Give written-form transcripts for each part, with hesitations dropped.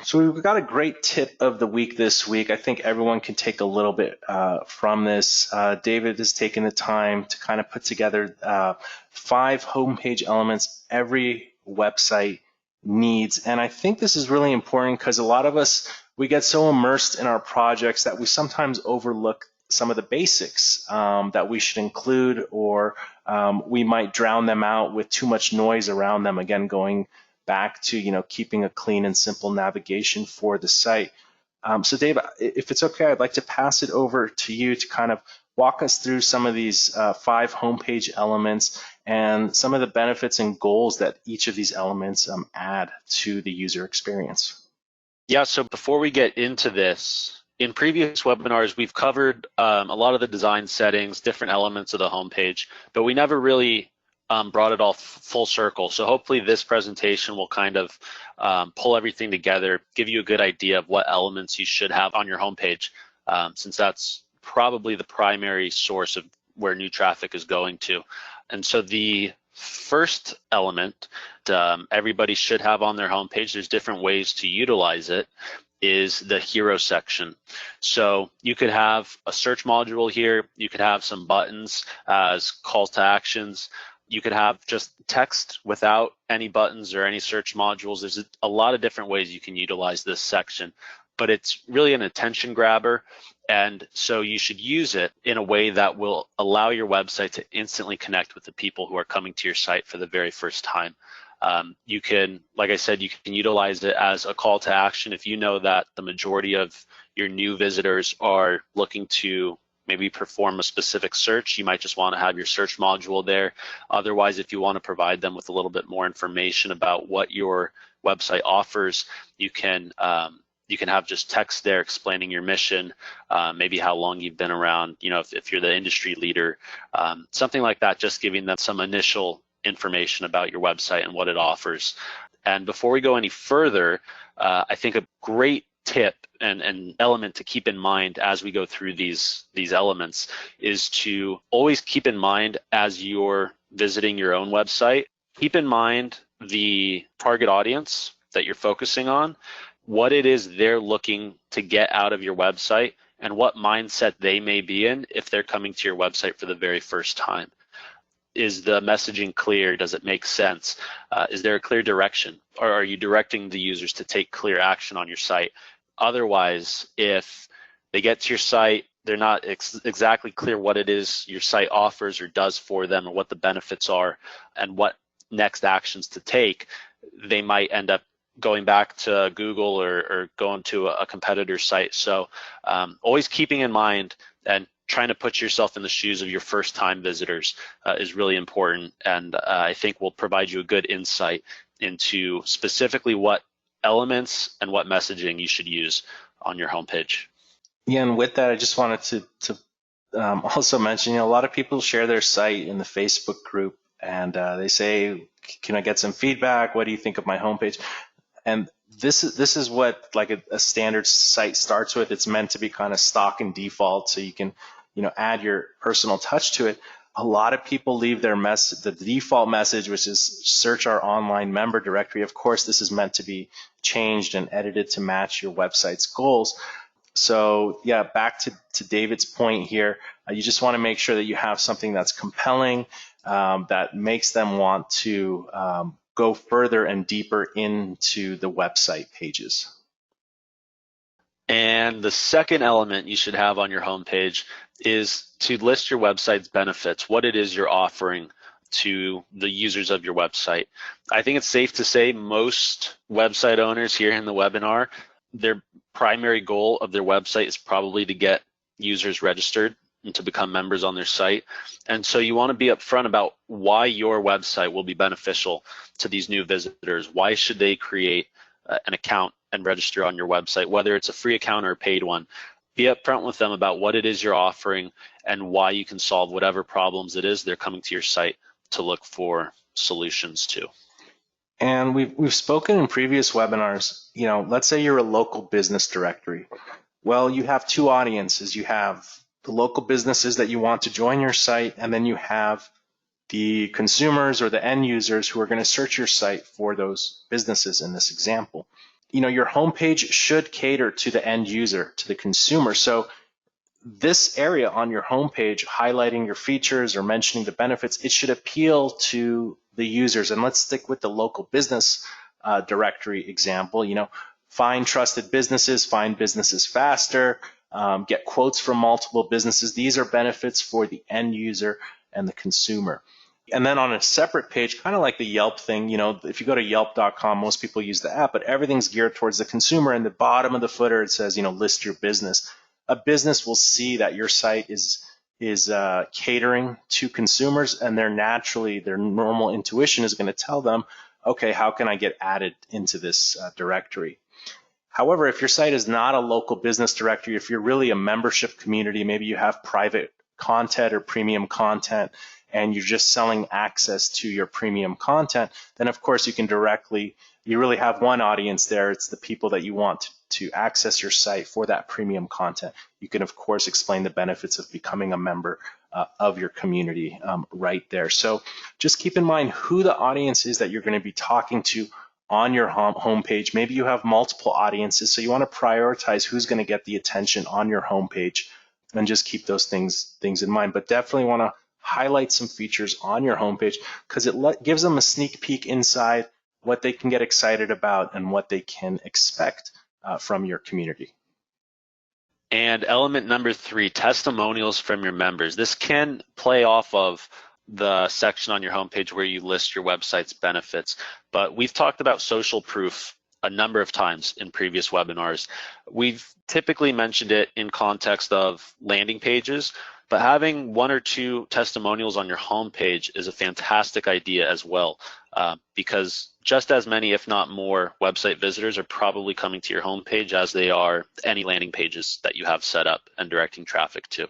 So we've got a great tip of the week this week. I think everyone can take a little bit from this. David has taken the time to kind of put together 5 homepage elements every website needs. And I think this is really important because a lot of us, we get so immersed in our projects that we sometimes overlook some of the basics that we should include, or we might drown them out with too much noise around them. Again, going back to keeping a clean and simple navigation for the site. So Dave, if it's okay, I'd like to pass it over to you to kind of walk us through some of these 5 homepage elements and some of the benefits and goals that each of these elements add to the user experience. Yeah, so before we get into this, in previous webinars, we've covered a lot of the design settings, different elements of the homepage, but we never really brought it all full circle. So hopefully this presentation will kind of pull everything together, give you a good idea of what elements you should have on your homepage, since that's probably the primary source of where new traffic is going to. And so the first element everybody should have on their homepage, there's different ways to utilize it, is the hero section. So you could have a search module here, you could have some buttons as calls to actions, you could have just text without any buttons or any search modules. There's a lot of different ways you can utilize this section, but it's really an attention grabber. And so you should use it in a way that will allow your website to instantly connect with the people who are coming to your site for the very first time. You can, like I said, you can utilize it as a call to action. If you know that the majority of your new visitors are looking to maybe perform a specific search, you might just want to have your search module there. Otherwise, if you want to provide them with a little bit more information about what your website offers, you can have just text there explaining your mission, maybe how long you've been around, if you're the industry leader, something like that, just giving them some initial information about your website and what it offers. And before we go any further, I think a great tip and element to keep in mind as we go through these elements is to always keep in mind, as you're visiting your own website, keep in mind the target audience that you're focusing on, what it is they're looking to get out of your website, and what mindset they may be in if they're coming to your website for the very first time. Is the messaging clear? Does it make sense? Is there a clear direction? Or are you directing the users to take clear action on your site? Otherwise, if they get to your site, they're not exactly clear what it is your site offers or does for them, or what the benefits are and what next actions to take, they might end up going back to Google or going to a competitor's site. So always keeping in mind and trying to put yourself in the shoes of your first-time visitors is really important, and I think will provide you a good insight into specifically what elements and what messaging you should use on your homepage. Yeah, and with that, I just wanted to also mention, a lot of people share their site in the Facebook group, and they say, "Can I get some feedback? What do you think of my homepage?" And this is what like a standard site starts with. It's meant to be kind of stock and default, so you can add your personal touch to it. A lot of people leave their the default message, which is search our online member directory. Of course, this is meant to be changed and edited to match your website's goals. So yeah, back to David's point here, you just want to make sure that you have something that's compelling, that makes them want to go further and deeper into the website pages. And the second element you should have on your homepage is to list your website's benefits, what it is you're offering to the users of your website. I think it's safe to say most website owners here in the webinar, their primary goal of their website is probably to get users registered and to become members on their site. And so you want to be upfront about why your website will be beneficial to these new visitors. Why should they create an account and register on your website, whether it's a free account or a paid one? Be upfront with them about what it is you're offering and why you can solve whatever problems it is they're coming to your site to look for solutions to. And we've spoken in previous webinars, let's say you're a local business directory. Well, you have 2 audiences. You have the local businesses that you want to join your site, and then you have the consumers or the end users who are going to search your site for those businesses in this example. your homepage should cater to the end user, to the consumer. So this area on your homepage, highlighting your features or mentioning the benefits, it should appeal to the users. And let's stick with the local business directory example. Find trusted businesses, find businesses faster, get quotes from multiple businesses. These are benefits for the end user and the consumer. And then on a separate page, kind of like the Yelp thing, if you go to yelp.com, most people use the app, but everything's geared towards the consumer. And the bottom of the footer, it says, list your business. A business will see that your site is catering to consumers, and their normal intuition is going to tell them, okay, how can I get added into this directory? However, if your site is not a local business directory, if you're really a membership community, maybe you have private content or premium content, and you're just selling access to your premium content, then of course you really have one audience there. It's the people that you want to access your site for that premium content. You can of course explain the benefits of becoming a member of your community right there. So just keep in mind who the audience is that you're going to be talking to on your homepage. Maybe you have multiple audiences, so you want to prioritize who's going to get the attention on your homepage, and just keep those things in mind. But definitely want to highlight some features on your homepage, because it gives them a sneak peek inside what they can get excited about and what they can expect from your community. And element number 3, testimonials from your members. This can play off of the section on your homepage where you list your website's benefits, but we've talked about social proof a number of times in previous webinars. We've typically mentioned it in context of landing pages, but having 1 or 2 testimonials on your homepage is a fantastic idea as well, because just as many, if not more, website visitors are probably coming to your homepage as they are any landing pages that you have set up and directing traffic to.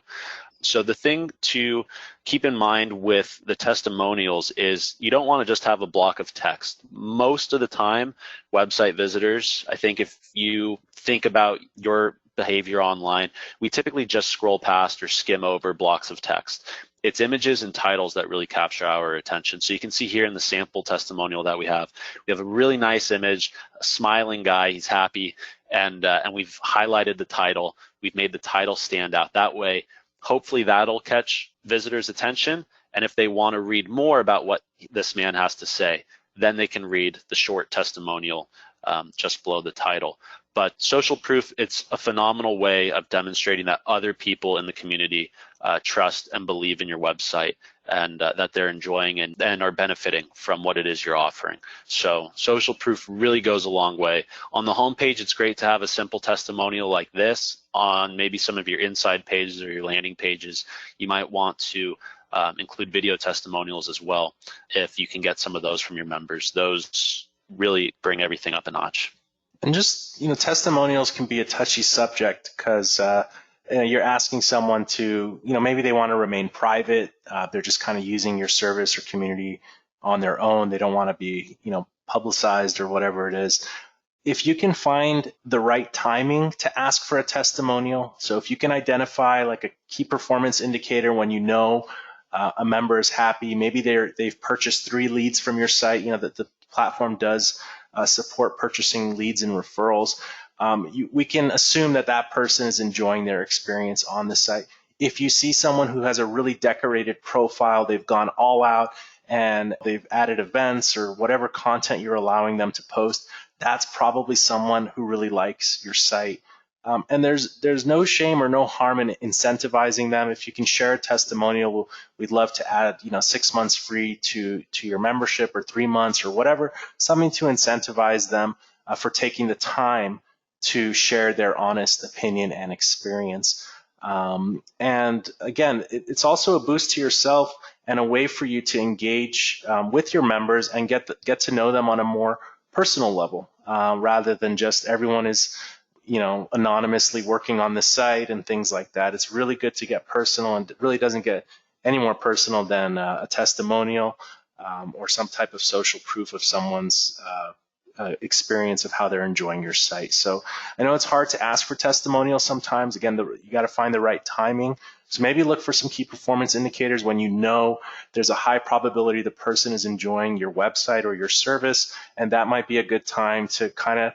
So the thing to keep in mind with the testimonials is you don't want to just have a block of text. Most of the time, website visitors, I think if you think about your behavior online, we typically just scroll past or skim over blocks of text. It's images and titles that really capture our attention. So you can see here in the sample testimonial that we have a really nice image, a smiling guy, he's happy, and we've highlighted the title. We've made the title stand out. That way, hopefully that'll catch visitors' attention, and if they want to read more about what this man has to say, then they can read the short testimonial just below the title. But social proof, it's a phenomenal way of demonstrating that other people in the community trust and believe in your website, and that they're enjoying and are benefiting from what it is you're offering. So social proof really goes a long way. On the homepage, it's great to have a simple testimonial like this. On maybe some of your inside pages or your landing pages, you might want to include video testimonials as well, if you can get some of those from your members. Those really bring everything up a notch. And just, testimonials can be a touchy subject, because you're asking someone to, maybe they want to remain private. They're just kind of using your service or community on their own. They don't want to be, publicized or whatever it is. If you can find the right timing to ask for a testimonial, so if you can identify like a key performance indicator when a member is happy, maybe they've purchased 3 leads from your site, that the platform does support purchasing leads and referrals. We can assume that person is enjoying their experience on the site. If you see someone who has a really decorated profile, they've gone all out and they've added events or whatever content you're allowing them to post, that's probably someone who really likes your site. And there's no shame or no harm in incentivizing them. If you can share a testimonial, we'd love to add 6 months free to your membership, or 3 months, or whatever, something to incentivize them for taking the time to share their honest opinion and experience. And again, it's also a boost to yourself and a way for you to engage with your members and get to know them on a more personal level, rather than just everyone is anonymously working on the site and things like that. It's really good to get personal, and it really doesn't get any more personal than a testimonial or some type of social proof of someone's experience of how they're enjoying your site. So I know it's hard to ask for testimonials sometimes. Again, you got to find the right timing. So maybe look for some key performance indicators when there's a high probability the person is enjoying your website or your service, and that might be a good time to kind of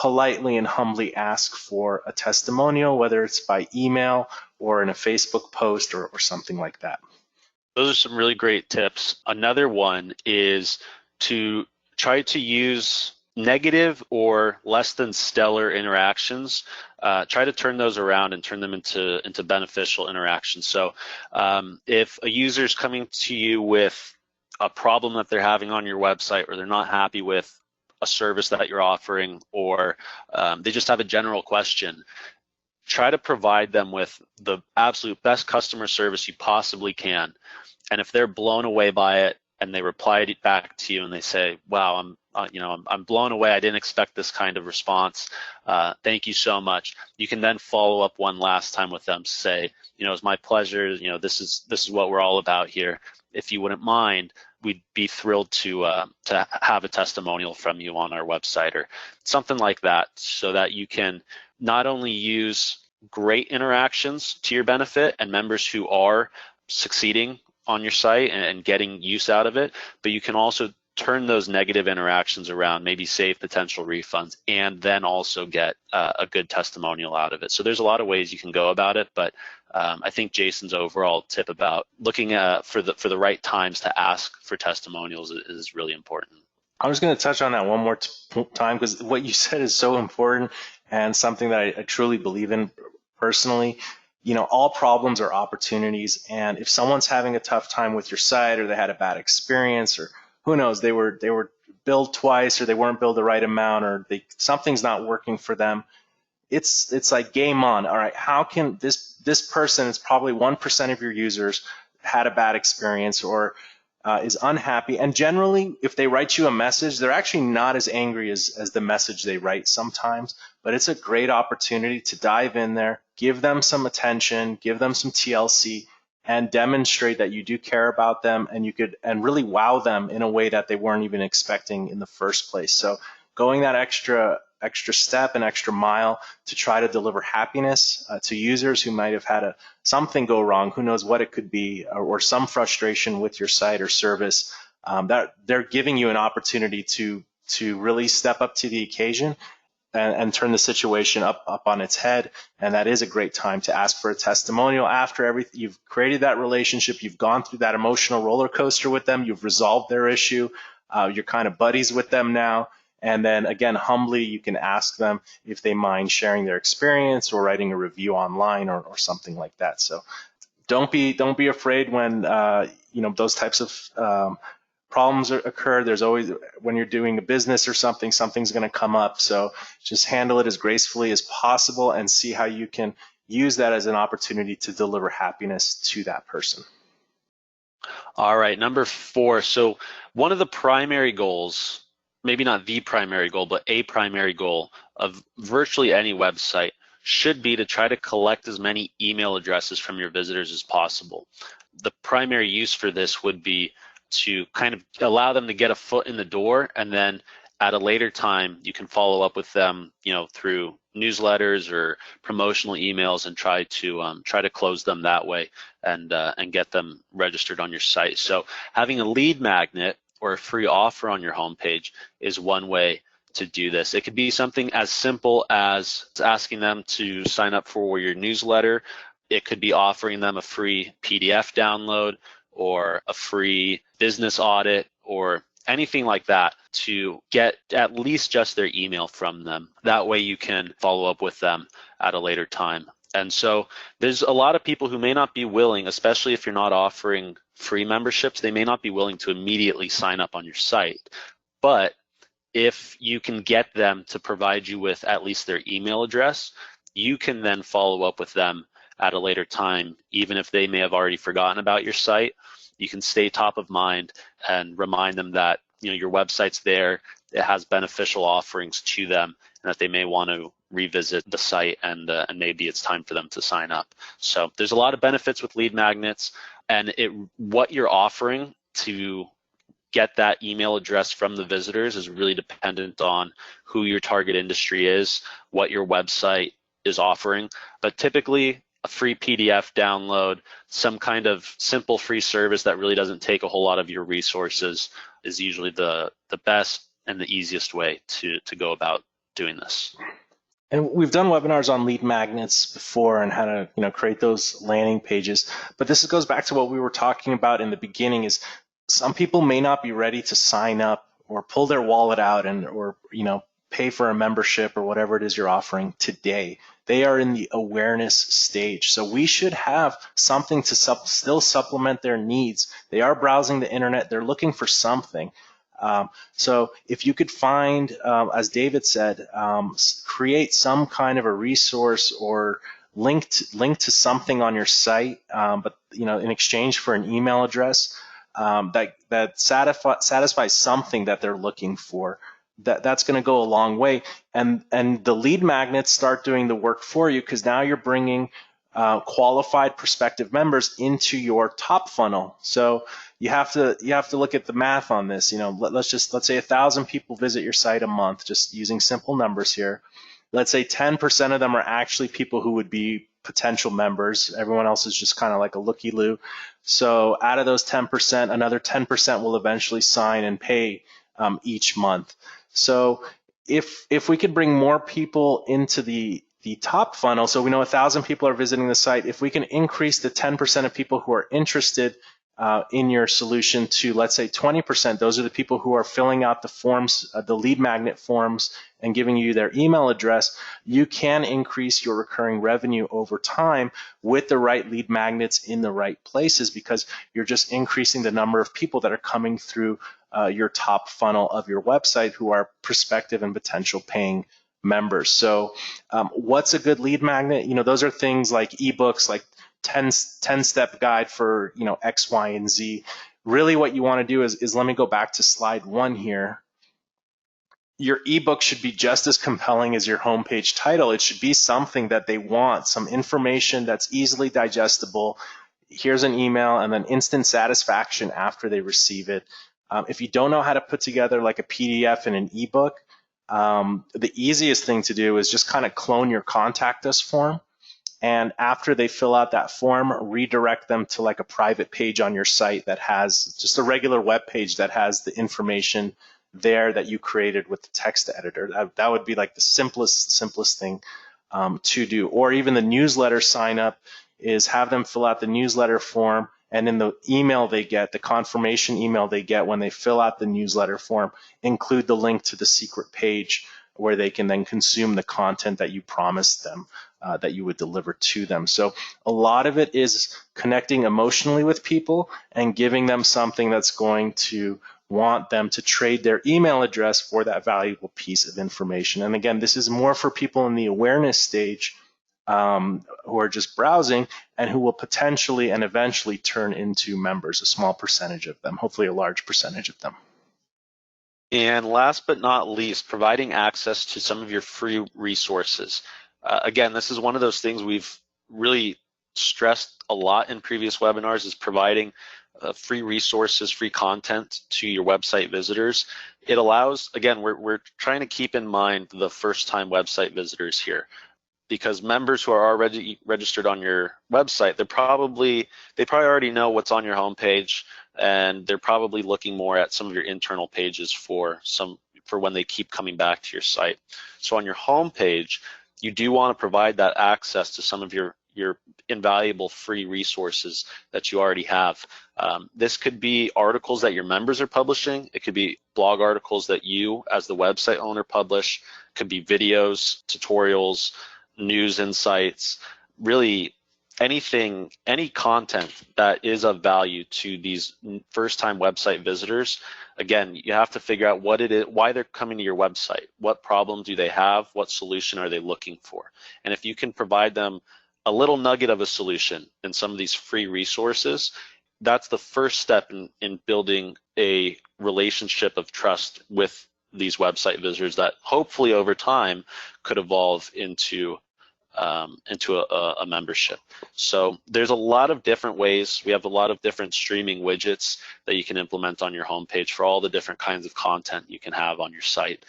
politely and humbly ask for a testimonial, whether it's by email or in a Facebook post or something like that. Those are some really great tips. Another one is to try to use negative or less than stellar interactions. Try to turn those around and turn them into beneficial interactions. So if a user is coming to you with a problem that they're having on your website, or they're not happy with a service that you're offering, or they just have a general question, try to provide them with the absolute best customer service you possibly can. And if they're blown away by it and they reply back to you and they say, wow, I'm blown away, I didn't expect this kind of response, thank you so much, you can then follow up one last time with them, say, it's my pleasure, this is what we're all about here. If you wouldn't mind, we'd be thrilled to have a testimonial from you on our website, or something like that, so that you can not only use great interactions to your benefit and members who are succeeding on your site and getting use out of it, but you can also turn those negative interactions around, maybe save potential refunds, and then also get a good testimonial out of it. So there's a lot of ways you can go about it, but I think Jason's overall tip about looking for the right times to ask for testimonials is really important. I was going to touch on that one more time, because what you said is so important and something that I truly believe in personally. All problems are opportunities, and if someone's having a tough time with your site, or they had a bad experience, or who knows, they were billed twice, or they weren't billed the right amount, or something's not working for them, it's like game on. All right, how can this person, it's probably 1% of your users, had a bad experience or is unhappy, and generally if they write you a message, they're actually not as angry as the message they write sometimes, but it's a great opportunity to dive in there, give them some attention, give them some TLC, and demonstrate that you do care about them, and really wow them in a way that they weren't even expecting in the first place. So going that extra step and extra mile to try to deliver happiness to users who might have had something go wrong, who knows what it could be, or some frustration with your site or service, that they're giving you an opportunity to really step up to the occasion and turn the situation up on its head. And that is a great time to ask for a testimonial after everything. You've created that relationship, you've gone through that emotional roller coaster with them, you've resolved their issue, you're kind of buddies with them now. And then again, humbly, you can ask them if they mind sharing their experience or writing a review online or something like that. So don't be afraid when those types of problems occur. There's always, when you're doing a business or something's going to come up. So just handle it as gracefully as possible and see how you can use that as an opportunity to deliver happiness to that person. All right, number 4. So one of the primary goals, maybe not the primary goal, but a primary goal of virtually any website should be to try to collect as many email addresses from your visitors as possible. The primary use for this would be to kind of allow them to get a foot in the door, and then at a later time you can follow up with them, through newsletters or promotional emails, and try to close them that way and get them registered on your site. So having a lead magnet or a free offer on your homepage is one way to do this. It could be something as simple as asking them to sign up for your newsletter. It could be offering them a free PDF download or a free business audit or anything like that to get at least just their email from them. That way you can follow up with them at a later time. And so there's a lot of people who may not be willing, especially if you're not offering free memberships, they may not be willing to immediately sign up on your site. But if you can get them to provide you with at least their email address, you can then follow up with them at a later time. Even if they may have already forgotten about your site, you can stay top of mind and remind them that your website's there, it has beneficial offerings to them, and that they may want to revisit the site, and maybe it's time for them to sign up. So there's a lot of benefits with lead magnets, and what you're offering to get that email address from the visitors is really dependent on who your target industry is, what your website is offering. But typically, a free PDF download, some kind of simple free service that really doesn't take a whole lot of your resources is usually the best and the easiest way to go about doing this. And we've done webinars on lead magnets before and how to, create those landing pages. But this goes back to what we were talking about in the beginning is some people may not be ready to sign up or pull their wallet out or pay for a membership or whatever it is you're offering today. They are in the awareness stage. So we should have something to still supplement their needs. They are browsing the internet. They're looking for something. So if you could find, as David said, create some kind of a resource or link to something on your site, but in exchange for an email address that satisfies something that they're looking for. That's going to go a long way, and the lead magnets start doing the work for you because now you're bringing qualified prospective members into your top funnel. So you have to look at the math on this. Let's say 1,000 people visit your site a month, just using simple numbers here. Let's say 10% of them are actually people who would be potential members. Everyone else is just kind of like a looky-loo. So out of those 10%, another 10% will eventually sign and pay each month. So if we could bring more people into the top funnel, so we know 1,000 people are visiting the site, if we can increase the 10% of people who are interested in your solution to, let's say, 20%, those are the people who are filling out the forms, the lead magnet forms, and giving you their email address, you can increase your recurring revenue over time with the right lead magnets in the right places because you're just increasing the number of people that are coming through your top funnel of your website who are prospective and potential paying members. So what's a good lead magnet? Those are things like ebooks, like 10-step guide for X, Y, and Z. Really what you want to do is let me go back to slide 1 here. Your ebook should be just as compelling as your homepage title. It should be something that they want, some information that's easily digestible. Here's an email and then instant satisfaction after they receive it. If you don't know how to put together like a PDF and an ebook, the easiest thing to do is just kind of clone your contact us form. And after they fill out that form, redirect them to like a private page on your site that has just a regular web page that has the information there that you created with the text editor. That would be like the simplest thing to do. Or even the newsletter sign up is have them fill out the newsletter form, and in the email they get, the confirmation email they get when they fill out the newsletter form, include the link to the secret page where they can then consume the content that you promised them that you would deliver to them. So a lot of it is connecting emotionally with people and giving them something that's going to want them to trade their email address for that valuable piece of information. And again, this is more for people in the awareness stage who are just browsing and who will potentially and eventually turn into members, a small percentage of them, hopefully a large percentage of them. And last but not least, providing access to some of your free resources. Again, this is one of those things we've really stressed a lot in previous webinars, is providing free resources, free content to your website visitors. It allows, again, we're trying to keep in mind the first-time website visitors here, because members who are already registered on your website, they probably already know what's on your homepage, and they're probably looking more at some of your internal pages for when they keep coming back to your site. So on your homepage, you do want to provide that access to some of your invaluable free resources that you already have. This could be articles that your members are publishing. It could be blog articles that you as the website owner publish. It could be videos, tutorials, news insights, really anything, any content that is of value to these first-time website visitors. Again, you have to figure out what it is, why they're coming to your website, what problem do they have, what solution are they looking for. And if you can provide them a little nugget of a solution in some of these free resources, that's the first step in building a relationship of trust with these website visitors that hopefully over time could evolve into a membership. So there's a lot of different ways. We have a lot of different streaming widgets that you can implement on your homepage for all the different kinds of content you can have on your site.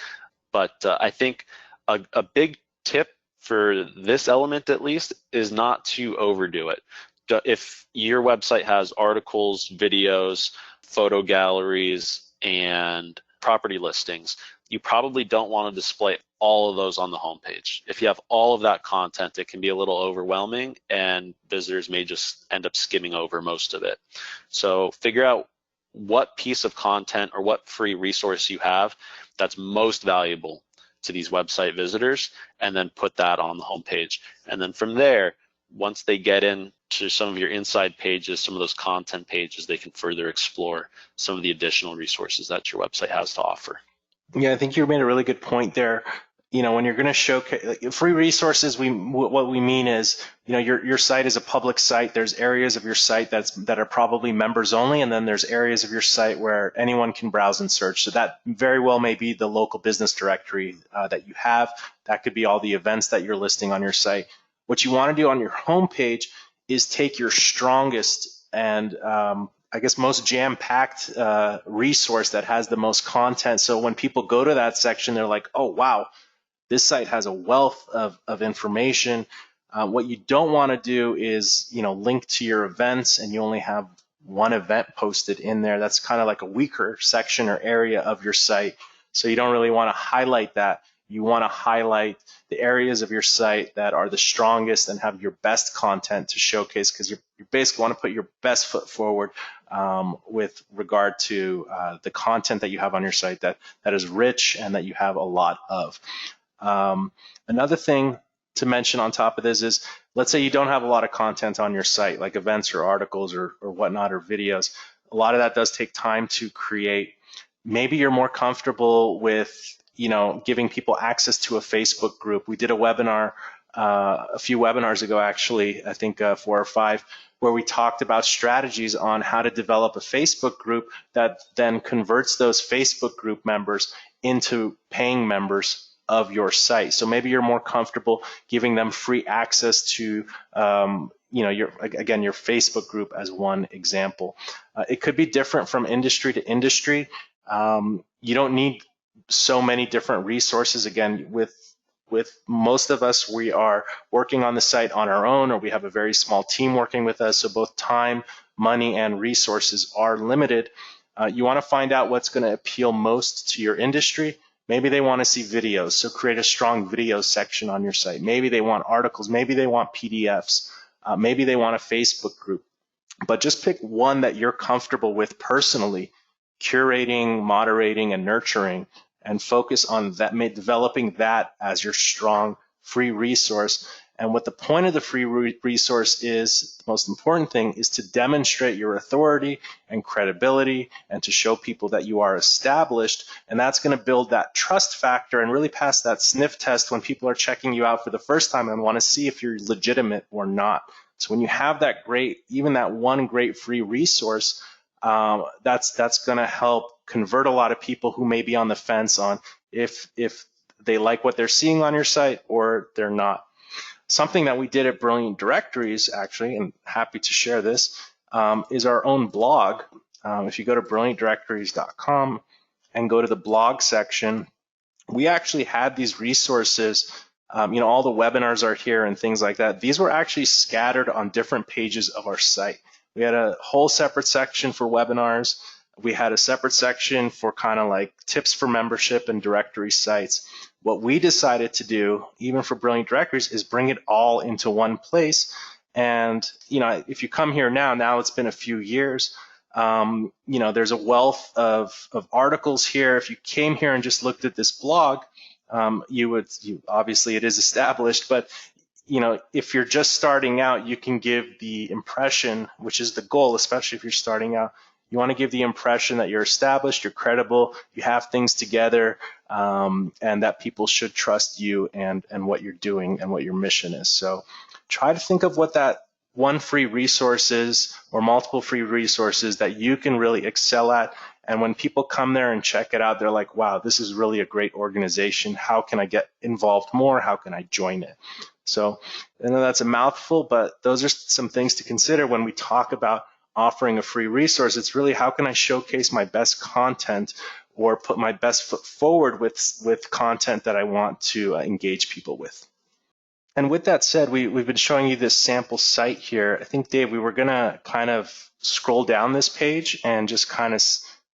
But I think a big tip for this element, at least, is not to overdo it. If your website has articles, videos, photo galleries, and property listings, you probably don't want to display all of those on the homepage. If you have all of that content, it can be a little overwhelming and visitors may just end up skimming over most of it. So figure out what piece of content or what free resource you have that's most valuable to these website visitors, and then put that on the homepage. And then from there, once they get into some of your inside pages, some of those content pages, they can further explore some of the additional resources that your website has to offer. Yeah, I think you made a really good point there. When you're going to showcase like, free resources, what we mean is, your site is a public site. There's areas of your site that are probably members only, and then there's areas of your site where anyone can browse and search. So that very well may be the local business directory that you have. That could be all the events that you're listing on your site. What you want to do on your homepage is take your strongest and I guess most jam-packed resource that has the most content. So when people go to that section, they're like, oh, wow, this site has a wealth of information. What you don't want to do is, link to your events and you only have one event posted in there. That's kind of like a weaker section or area of your site. So you don't really want to highlight that. You want to highlight the areas of your site that are the strongest and have your best content to showcase, because you basically want to put your best foot forward with regard to the content that you have on your site that is rich and that you have a lot of. Another thing to mention on top of this is, let's say you don't have a lot of content on your site, like events or articles or whatnot, or videos. A lot of that does take time to create. Maybe you're more comfortable with giving people access to a Facebook group. We did a webinar a few webinars ago, actually, I think 4 or 5, where we talked about strategies on how to develop a Facebook group that then converts those Facebook group members into paying members of your site. So maybe you're more comfortable giving them free access to your Facebook group as one example. It could be different from industry to industry. You don't need so many different resources. Again, with most of us, we are working on the site on our own, or we have a very small team working with us, so both time, money, and resources are limited. You want to find out what's going to appeal most to your industry. Maybe they want to see videos, so create a strong video section on your site. Maybe they want articles, maybe they want PDFs, maybe they want a Facebook group. But just pick one that you're comfortable with personally, curating, moderating, and nurturing, and focus on that, developing that as your strong free resource. And what the point of the free resource is, the most important thing, is to demonstrate your authority and credibility and to show people that you are established. And that's going to build that trust factor and really pass that sniff test when people are checking you out for the first time and want to see if you're legitimate or not. So when you have that even that one great free resource, that's going to help convert a lot of people who may be on the fence on if they like what they're seeing on your site or they're not. Something that we did at Brilliant Directories, actually, and happy to share this, is our own blog. If you go to brilliantdirectories.com and go to the blog section, we actually had these resources. All the webinars are here and things like that. These were actually scattered on different pages of our site. We had a whole separate section for webinars. We had a separate section for kind of like tips for membership and directory sites. What we decided to do, even for Brilliant Directories, is bring it all into one place. And if you come here now it's been a few years. There's a wealth of articles here. If you came here and just looked at this blog, obviously it is established, but if you're just starting out, you can give the impression, which is the goal, especially if you're starting out, you want to give the impression that you're established, you're credible, you have things together, and that people should trust you and what you're doing and what your mission is. So try to think of what that one free resource is, or multiple free resources that you can really excel at. And when people come there and check it out, they're like, wow, this is really a great organization. How can I get involved more? How can I join it? So I know that's a mouthful, but those are some things to consider when we talk about offering a free resource. It's really, how can I showcase my best content or put my best foot forward with content that I want to engage people with. And with that said, we've been showing you this sample site here. I think, Dave, we were going to kind of scroll down this page and just kind of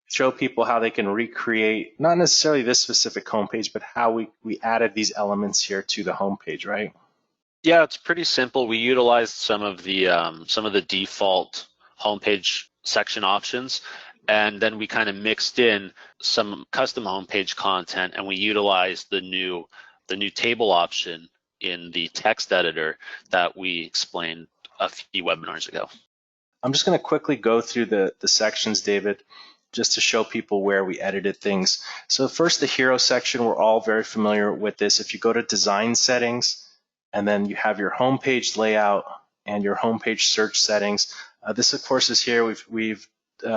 show people how they can recreate, not necessarily this specific homepage, but how we added these elements here to the homepage, right? Yeah, it's pretty simple. We utilized some of the default homepage section options, and then we kind of mixed in some custom homepage content, and we utilized the new table option in the text editor that we explained a few webinars ago. I'm just going to quickly go through the sections, David, just to show people where we edited things. So first, the hero section, we're all very familiar with this. If you go to design settings, and then you have your homepage layout and your homepage search settings. This, of course, is here. We've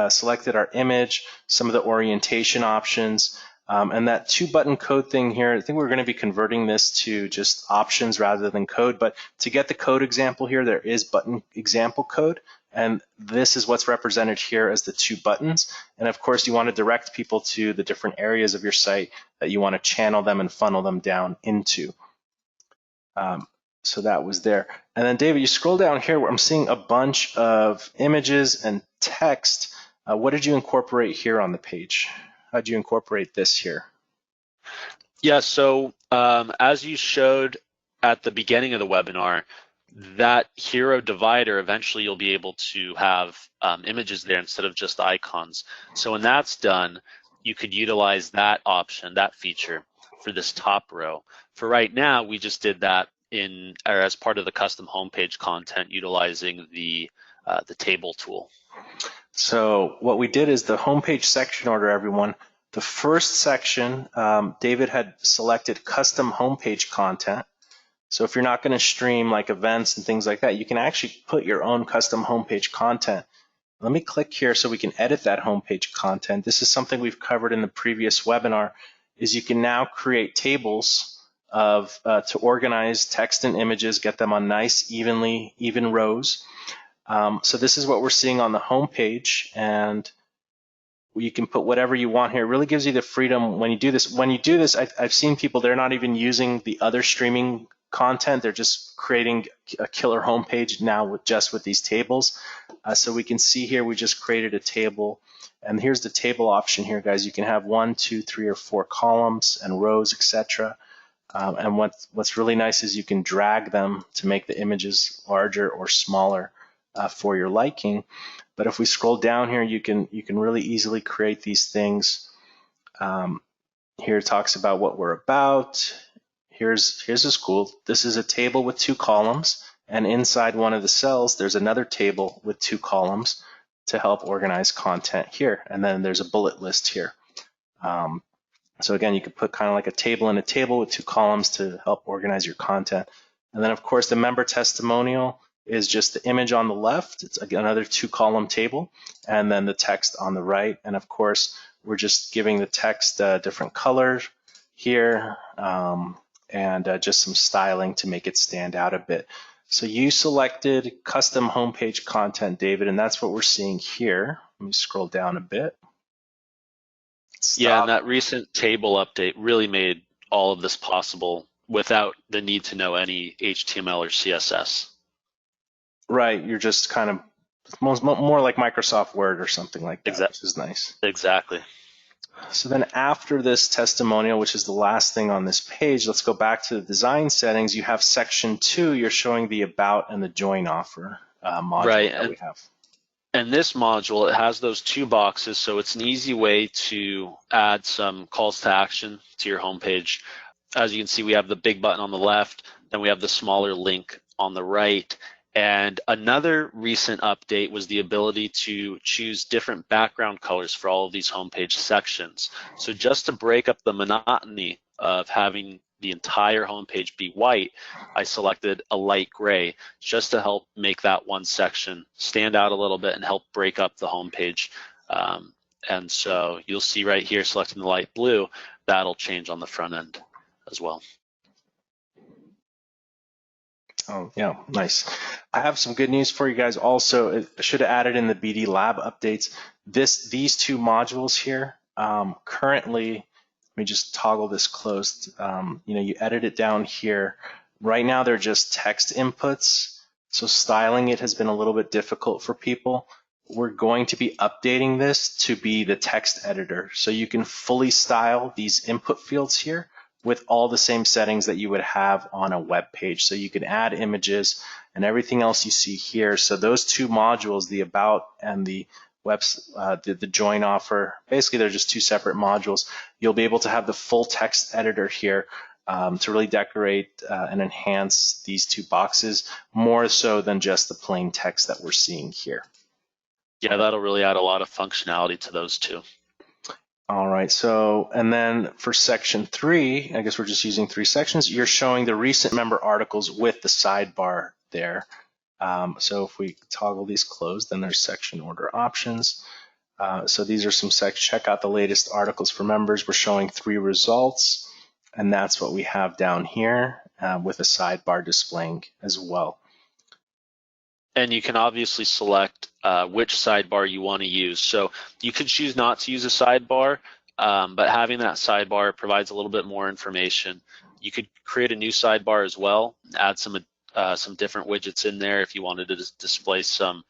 selected our image, some of the orientation options, and that 2-button code thing here. I think we're going to be converting this to just options rather than code. But to get the code example here, there is button example code. And this is what's represented here as the 2 buttons. And of course, you want to direct people to the different areas of your site that you want to channel them and funnel them down into. So that was there. And then David, you scroll down here where I'm seeing a bunch of images and text. What did you incorporate here on the page? How did you incorporate this here? Yeah, so as you showed at the beginning of the webinar, that hero divider, eventually you'll be able to have images there instead of just icons. So when that's done, you could utilize that option, that feature, for this top row. For right now, we just did that as part of the custom homepage content, utilizing the table tool. So what we did is the homepage section order, everyone. The first section, David had selected custom homepage content. So if you're not going to stream like events and things like that, you can actually put your own custom homepage content. Let me click here so we can edit that homepage content. This is something we've covered in the previous webinar, is you can now create tables to organize text and images, get them on nice, even rows. So this is what we're seeing on the homepage, and you can put whatever you want here. It really gives you the freedom when you do this. When you do this, I've seen people, they're not even using the other streaming content. They're just creating a killer homepage now just with these tables. So we can see here, we just created a table. And here's the table option here, guys. You can have 1, 2, 3, or 4 columns and rows, etc. And what's really nice is you can drag them to make the images larger or smaller for your liking. But if we scroll down here, you can really easily create these things. Here it talks about what we're about. Here's this cool. This is a table with 2 columns, and inside one of the cells, there's another table with 2 columns to help organize content here. And then there's a bullet list here. So again, you could put kind of like a table in a table with 2 columns to help organize your content. And then of course, the member testimonial is just the image on the left. It's another 2-column table, and then the text on the right. And of course, we're just giving the text different colors here, and just some styling to make it stand out a bit. So you selected custom homepage content, David, and that's what we're seeing here. Let me scroll down a bit. Stop. Yeah, and that recent table update really made all of this possible without the need to know any HTML or CSS. Right, you're just kind of more like Microsoft Word or something like that, which is nice. Exactly. So then after this testimonial, which is the last thing on this page, let's go back to the design settings. You have section 2, you're showing the about and the join offer module that we have. And this module, it has those 2 boxes, so it's an easy way to add some calls to action to your homepage. As you can see, we have the big button on the left, then we have the smaller link on the right. And another recent update was the ability to choose different background colors for all of these homepage sections. So just to break up the monotony of having the entire homepage be white, I selected a light gray just to help make that one section stand out a little bit and help break up the homepage. And so you'll see right here, selecting the light blue, that'll change on the front end as well. Oh, yeah, nice. I have some good news for you guys also. I should have added in the BD Lab updates. These 2 modules here, currently, let me just toggle this closed. You edit it down here. Right now, they're just text inputs. So styling it has been a little bit difficult for people. we're going to be updating this to be the text editor. So you can fully style these input fields here with all the same settings that you would have on a web page. So you can add images and everything else you see here. So those two modules, the about and the the join offer, basically they're just two separate modules. You'll be able to have the full text editor here to really decorate and enhance these two boxes more so than just the plain text that we're seeing here. Yeah, that'll really add a lot of functionality to those two. All right, so, and then for section 3, I guess we're just using 3 sections, you're showing the recent member articles with the sidebar there. So if we toggle these closed, then there's section order options. So these are some check out the latest articles for members. We're showing 3 results, and that's what we have down here with a sidebar displaying as well. And you can obviously select which sidebar you want to use. So you could choose not to use a sidebar, but having that sidebar provides a little bit more information. You could create a new sidebar as well, add some different widgets in there if you wanted to display some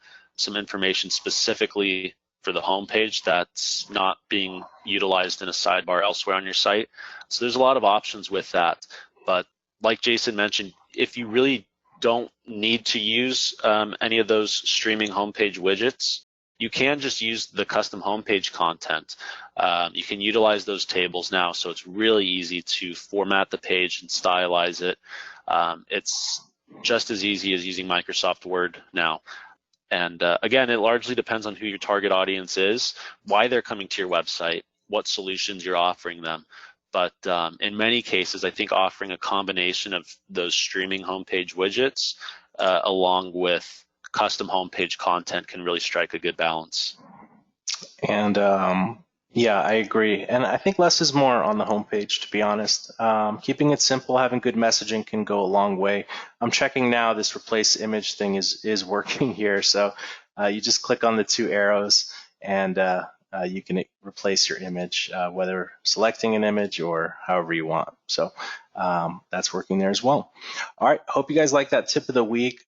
information specifically for the homepage that's not being utilized in a sidebar elsewhere on your site. So there's a lot of options with that. But like Jason mentioned, if you really don't need to use any of those streaming homepage widgets, you can just use the custom homepage content. You can utilize those tables now, so it's really easy to format the page and stylize it. It's just as easy as using Microsoft Word now. And again, it largely depends on who your target audience is, why they're coming to your website, what solutions you're offering them. But in many cases, I think offering a combination of those streaming homepage widgets along with custom homepage content can really strike a good balance. And yeah, I agree. And I think less is more on the homepage, to be honest. Keeping it simple, having good messaging can go a long way. I'm checking now, this replace image thing is working here. So you just click on the 2 arrows and you can replace your image, whether selecting an image or however you want. So that's working there as well. All right, hope you guys like that tip of the week.